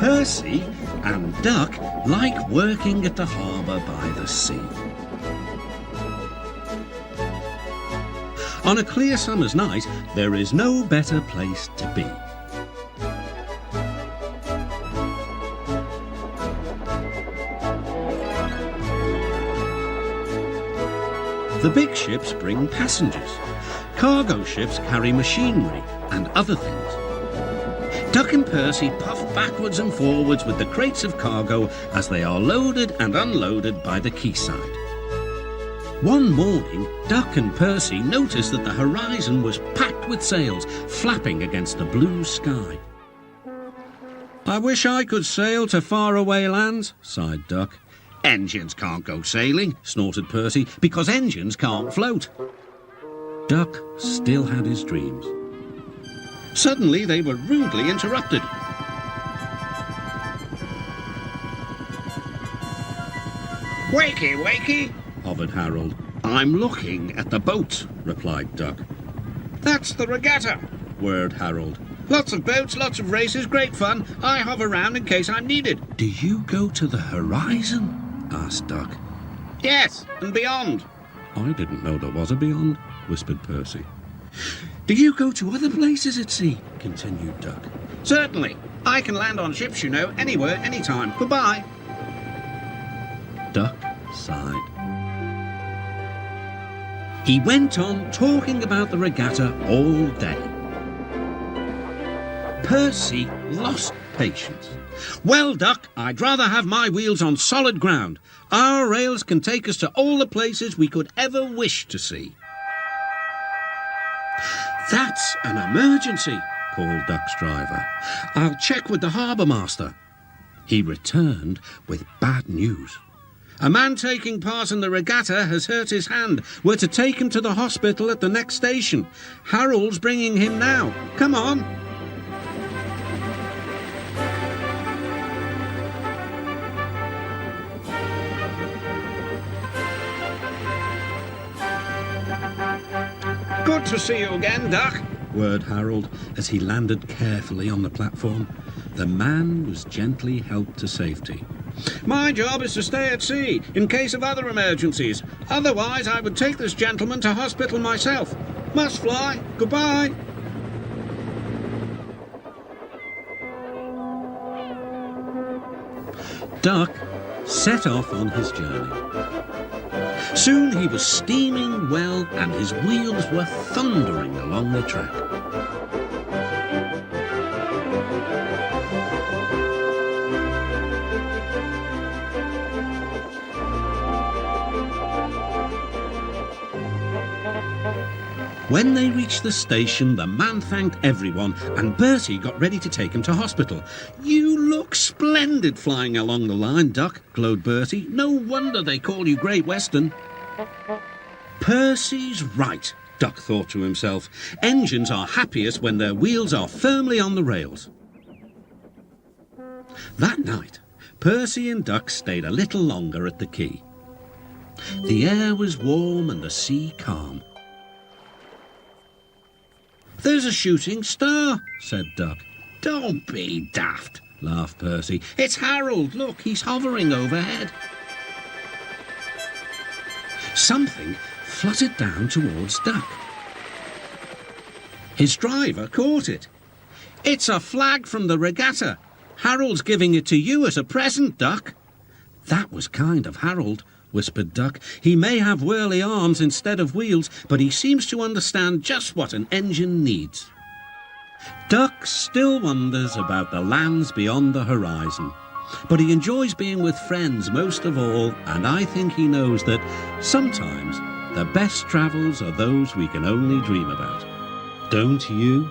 Percy and Duck like working at the harbour by the sea. On a clear summer's night, there is no better place to be. The big ships bring passengers. Cargo ships carry machinery and other things. Duck and Percy puff backwards and forwards with the crates of cargo as they are loaded and unloaded by the quayside. One morning, Duck and Percy noticed that the horizon was packed with sails flapping against the blue sky. "I wish I could sail to faraway lands," sighed Duck. "Engines can't go sailing," snorted Percy, "because engines can't float." Duck still had his dreams. Suddenly they were rudely interrupted. "Wakey, wakey," hovered Harold. "I'm looking at the boat," replied Duck. "That's the Regatta," whirred Harold. "Lots of boats, lots of races, great fun. I hover around in case I'm needed." "Do you go to the horizon?" asked Duck. "Yes, and beyond." "I didn't know there was a beyond," whispered Percy. "Do you go to other places at sea?" continued Duck. "Certainly. I can land on ships, you know, anywhere, anytime. Goodbye." Duck sighed. He went on talking about the Regatta all day. Percy lost patience. "Well, Duck, I'd rather have my wheels on solid ground. Our rails can take us to all the places we could ever wish to see." "That's an emergency," called Duck's driver. "I'll check with the harbour master." He returned with bad news. "A man taking part in the Regatta has hurt his hand. We're to take him to the hospital at the next station. Harold's bringing him now. Come on." "Good to see you again, Duck," whirred Harold as he landed carefully on the platform. The man was gently helped to safety. "My job is to stay at sea in case of other emergencies. Otherwise, I would take this gentleman to hospital myself. Must fly. Goodbye." Duck set off on his journey. Soon he was steaming well and his wheels were thundering along the track. When they reached the station, the man thanked everyone and Bertie got ready to take him to hospital. "You look splendid flying along the line, Duck," glowed Bertie. "No wonder they call you Great Western." Percy's right, Duck thought to himself. Engines are happiest when their wheels are firmly on the rails. That night, Percy and Duck stayed a little longer at the quay. The air was warm and the sea calm. "There's a shooting star," said Duck. "Don't be daft," laughed Percy. "It's Harold. Look, he's hovering overhead." Something fluttered down towards Duck. His driver caught it. "It's a flag from the Regatta. Harold's giving it to you as a present, Duck." "That was kind of Harold," whispered Duck. "He may have whirly arms instead of wheels, but he seems to understand just what an engine needs." Duck still wonders about the lands beyond the horizon, but he enjoys being with friends most of all, and I think he knows that sometimes the best travels are those we can only dream about. Don't you?